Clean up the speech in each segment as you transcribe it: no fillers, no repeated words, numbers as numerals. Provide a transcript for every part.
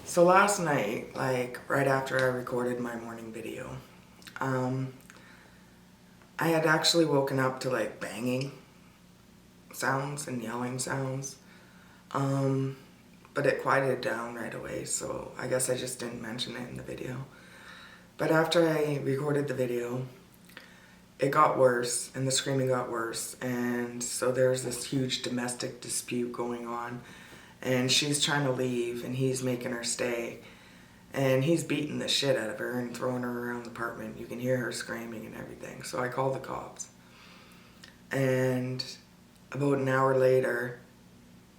So last night, like right after I recorded my morning video, I had actually woken up to like banging sounds and yelling sounds, but it quieted down right away, so I guess I just didn't mention it in the video. But after I recorded the video, it got worse and the screaming got worse, and so there's this huge domestic dispute going on, and she's trying to leave and he's making her stay. And he's beating the shit out of her and throwing her around the apartment. You can hear her screaming and everything. So I called the cops. And about an hour later,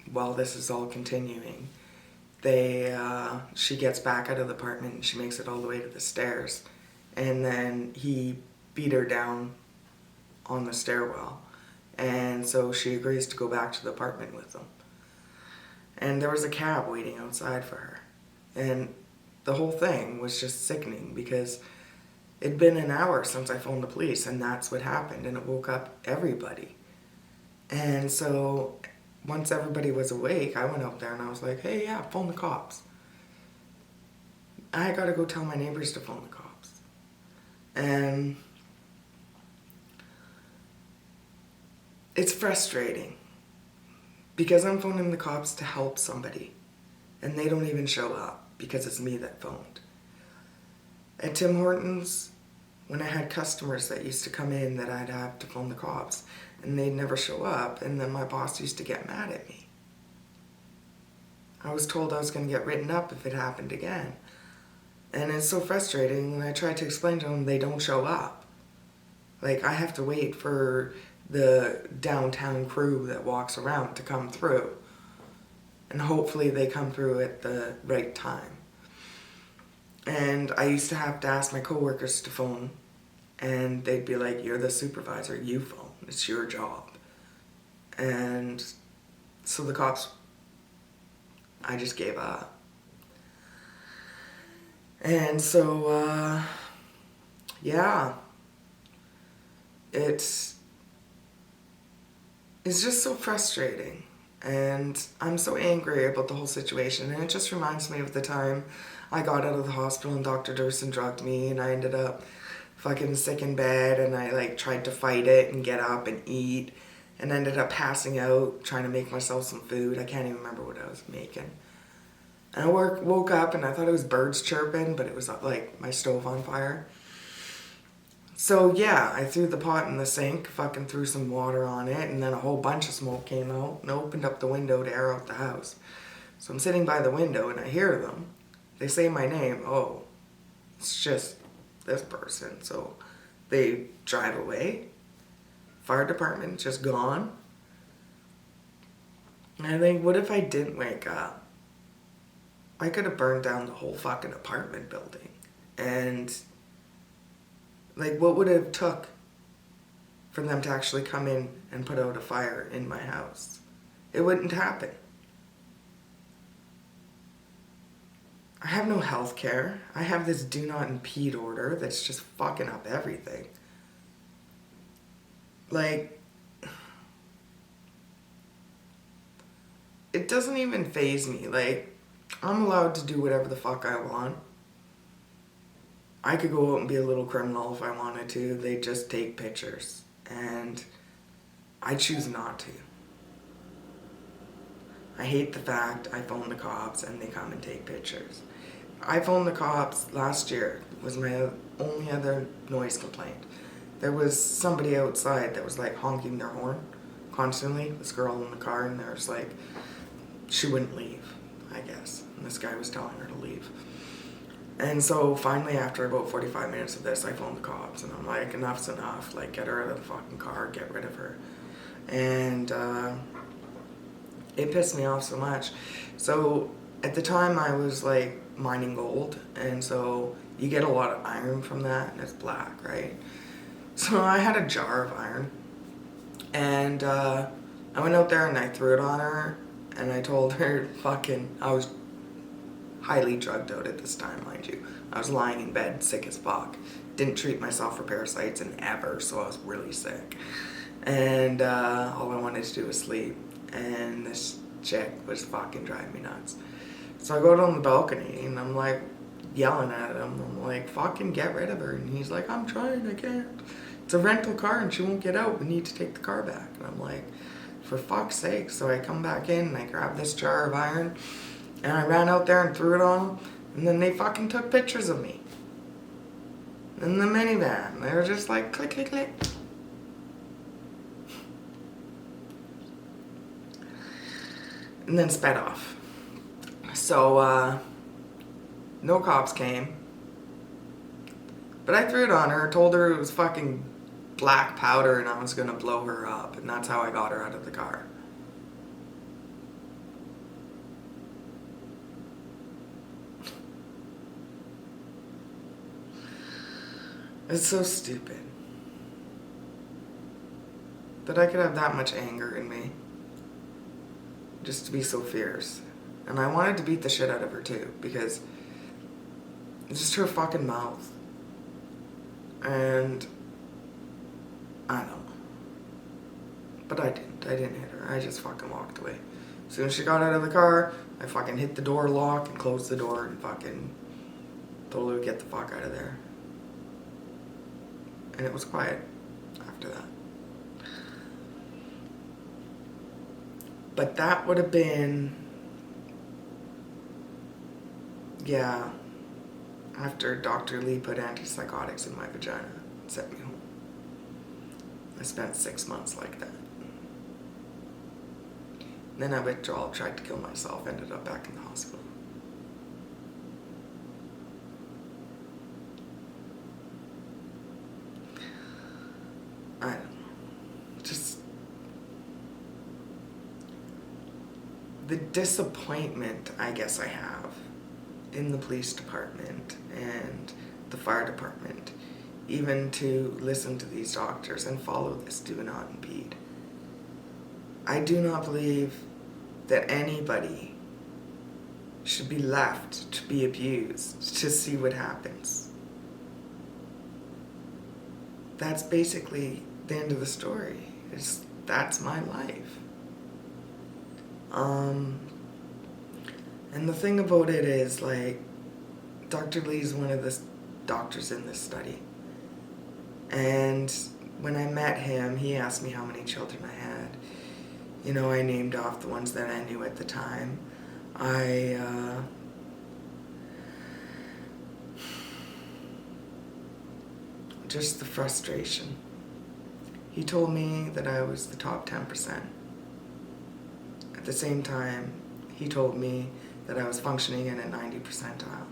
while this is all continuing, she gets back out of the apartment and she makes it all the way to the stairs. And then he beat her down on the stairwell. And so she agrees to go back to the apartment with him. And there was a cab waiting outside for her. And the whole thing was just sickening because it'd been an hour since I phoned the police, and that's what happened, and it woke up everybody. And so once everybody was awake, I went out there and I was like, hey, yeah, phone the cops. I gotta go tell my neighbors to phone the cops. And it's frustrating because I'm phoning the cops to help somebody, and they don't even show up because it's me that phoned. At Tim Hortons, when I had customers that used to come in that I'd have to phone the cops, and they'd never show up, and then my boss used to get mad at me. I was told I was going to get written up if it happened again. And it's so frustrating when I try to explain to them they don't show up. Like, I have to wait for the downtown crew that walks around to come through. And hopefully they come through at the right time. And I used to have to ask my coworkers to phone, and they'd be like, you're the supervisor, you phone, it's your job. And so the cops, I just gave up. And so, yeah, it's just so frustrating. And I'm so angry about the whole situation, and it just reminds me of the time I got out of the hospital and Dr. Durson drugged me, and I ended up fucking sick in bed, and I like tried to fight it and get up and eat, and ended up passing out trying to make myself some food. I can't even remember what I was making. And I woke up and I thought it was birds chirping, but it was like my stove on fire. So yeah, I threw the pot in the sink, fucking threw some water on it, and then a whole bunch of smoke came out, and I opened up the window to air out the house. So I'm sitting by the window and I hear them. They say my name. Oh, it's just this person. So they drive away. Fire department just gone. And I think, what if I didn't wake up? I could have burned down the whole fucking apartment building. And like, what would it have took for them to actually come in and put out a fire in my house? It wouldn't happen. I have no health care. I have this do not impede order that's just fucking up everything. Like, it doesn't even faze me. Like, I'm allowed to do whatever the fuck I want. I could go out and be a little criminal if I wanted to. They just take pictures. And I choose not to. I hate the fact I phone the cops and they come and take pictures. I phoned the cops last year. It was my only other noise complaint. There was somebody outside that was like honking their horn constantly. This girl in the car, and there was like, she wouldn't leave, I guess. And this guy was telling her to leave. And so finally, after about 45 minutes of this, I phoned the cops, and I'm like, enough's enough. Like, get her out of the fucking car, get rid of her. And it pissed me off so much. So at the time, I was like mining gold, and so you get a lot of iron from that, and it's black, right? So I had a jar of iron, and I went out there and I threw it on her, and I told her I was highly drugged out at this time, mind you. I was lying in bed, sick as fuck. Didn't treat myself for parasites in ever, so I was really sick. And all I wanted to do was sleep. And this chick was fucking driving me nuts. So I go down the balcony and I'm like yelling at him. I'm like, fucking get rid of her. And he's like, I'm trying, I can't. It's a rental car and she won't get out. We need to take the car back. And I'm like, for fuck's sake. So I come back in and I grab this jar of iron and I ran out there and threw it on them. And then they fucking took pictures of me in the minivan. They were just like, click, click, click. And then sped off. So, no cops came. But I threw it on her, told her it was fucking black powder and I was gonna blow her up. And that's how I got her out of the car. It's so stupid that I could have that much anger in me just to be so fierce. And I wanted to beat the shit out of her too, because it's just her fucking mouth. And I don't know. But I didn't hit her. I just fucking walked away. As soon as she got out of the car, I fucking hit the door lock and closed the door and fucking told her to get the fuck out of there. And it was quiet after that. But that would have been, yeah, after Dr. Lee put antipsychotics in my vagina and sent me home. I spent 6 months like that. And then I withdrawal, tried to kill myself, ended up back in the hospital. I don't know. Just the disappointment I guess I have in the police department and the fire department, even to listen to these doctors and follow this do not impede. I do not believe that anybody should be left to be abused to see what happens. That's basically the end of the story. That's my life. And the thing about it is, like, Dr. Lee's one of the doctors in this study. And when I met him, he asked me how many children I had. You know, I named off the ones that I knew at the time. Just the frustration. He told me that I was the top 10%. At the same time, he told me that I was functioning in a 90 percentile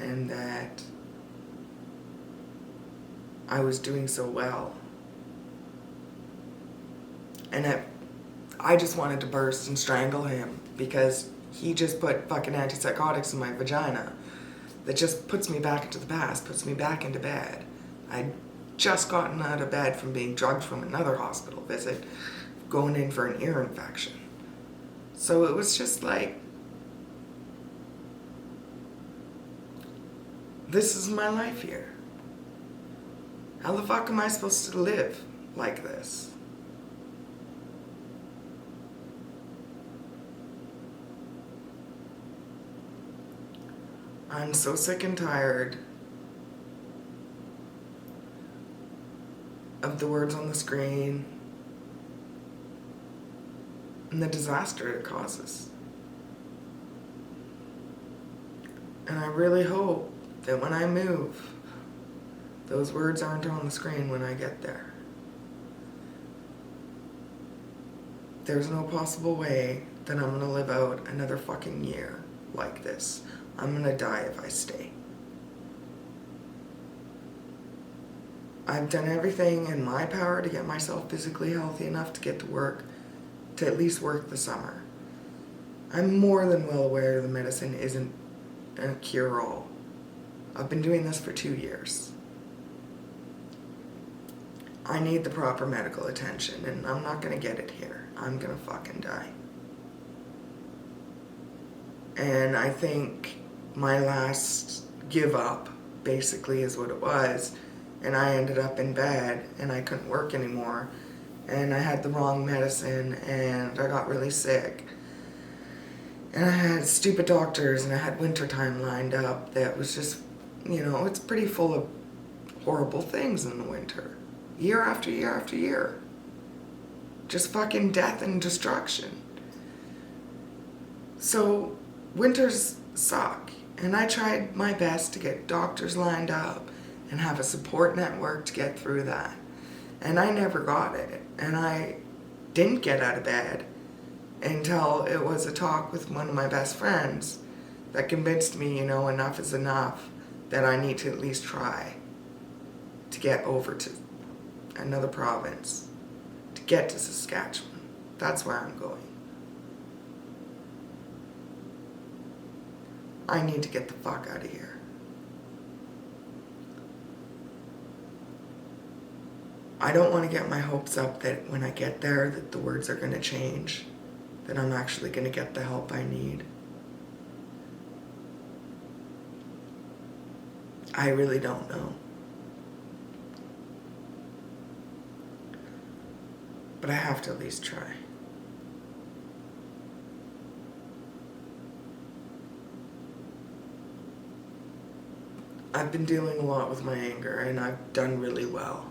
and that I was doing so well. And that I just wanted to burst and strangle him because he just put fucking antipsychotics in my vagina that just puts me back into the past, puts me back into bed. I'd just gotten out of bed from being drugged from another hospital visit, going in for an ear infection. So it was just like, this is my life here. How the fuck am I supposed to live like this? I'm so sick and tired of the words on the screen and the disaster it causes. And I really hope that when I move, those words aren't on the screen when I get there. There's no possible way that I'm gonna live out another fucking year like this. I'm gonna die if I stay. I've done everything in my power to get myself physically healthy enough to get to work, to at least work the summer. I'm more than well aware the medicine isn't a cure-all. I've been doing this for 2 years. I need the proper medical attention, and I'm not gonna get it here. I'm gonna fucking die. And I think my last give up basically is what it was. And I ended up in bed and I couldn't work anymore. And I had the wrong medicine and I got really sick. And I had stupid doctors, and I had wintertime lined up that was just, it's pretty full of horrible things in the winter. Year after year after year. Just fucking death and destruction. So, winters suck. And I tried my best to get doctors lined up and have a support network to get through that. And I never got it. And I didn't get out of bed until it was a talk with one of my best friends that convinced me, enough is enough, that I need to at least try to get over to another province, to get to Saskatchewan. That's where I'm going. I need to get the fuck out of here. I don't want to get my hopes up that when I get there that the words are going to change, that I'm actually going to get the help I need. I really don't know. But I have to at least try. I've been dealing a lot with my anger, and I've done really well.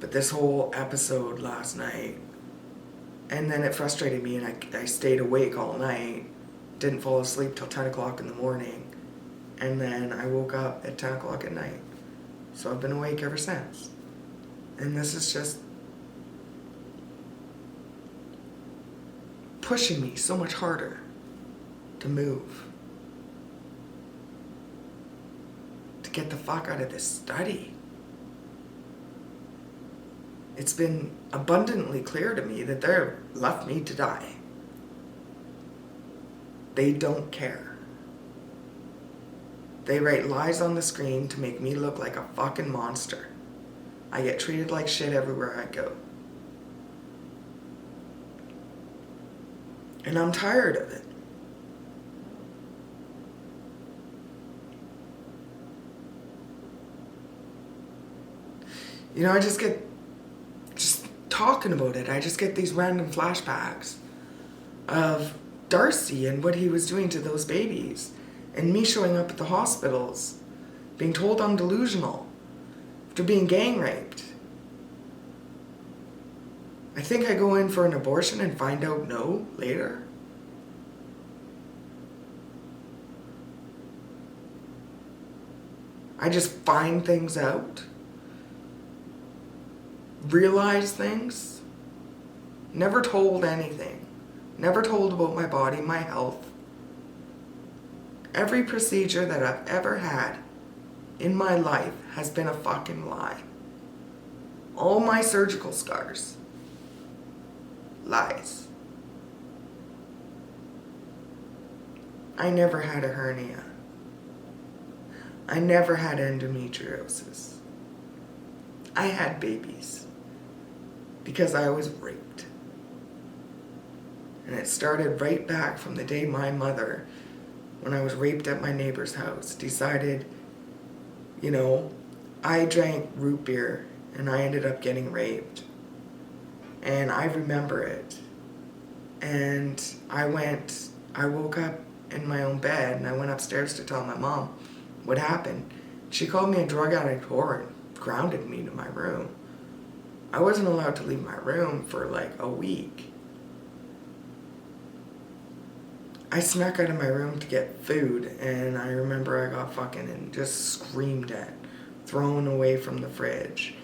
But this whole episode last night, and then it frustrated me, and I stayed awake all night, didn't fall asleep till 10 o'clock in the morning, and then I woke up at 10 o'clock at night. So I've been awake ever since. And this is just pushing me so much harder to move. To get the fuck out of this study. It's been abundantly clear to me that they're left me to die. They don't care. They write lies on the screen to make me look like a fucking monster. I get treated like shit everywhere I go. And I'm tired of it. I just talking about it, I just get these random flashbacks of Darcy and what he was doing to those babies, and me showing up at the hospitals, being told I'm delusional after being gang raped. I think I go in for an abortion and find out no later. I just find things out. Realize things. Never told anything. Never told about my body, my health. Every procedure that I've ever had in my life has been a fucking lie. All my surgical scars. Lies. I never had a hernia. I never had endometriosis. I had babies because I was raped. And it started right back from the day my mother, when I was raped at my neighbor's house, decided, I drank root beer and I ended up getting raped. And I remember it. And I woke up in my own bed and I went upstairs to tell my mom what happened. She called me a drug addict whore and grounded me to my room. I wasn't allowed to leave my room for like a week. I snuck out of my room to get food, and I remember I got fucking and just screamed at, thrown away from the fridge.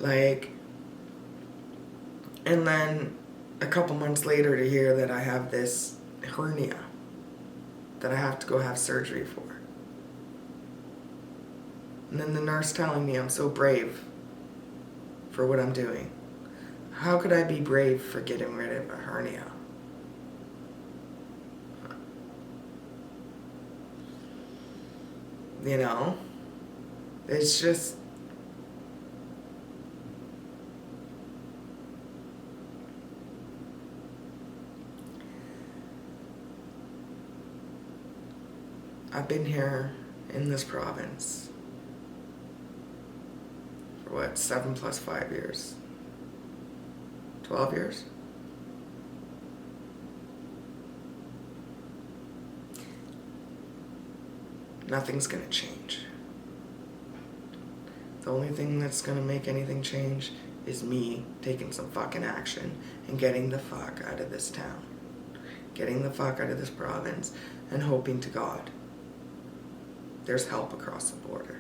And then a couple months later to hear that I have this hernia that I have to go have surgery for. And then the nurse telling me I'm so brave for what I'm doing. How could I be brave for getting rid of a hernia? It's just... I've been here in this province for 7 plus 5 years? 12 years? nothing's gonna change. The only thing that's gonna make anything change is me taking some fucking action and getting the fuck out of this town. Getting the fuck out of this province and hoping to God there's help across the border.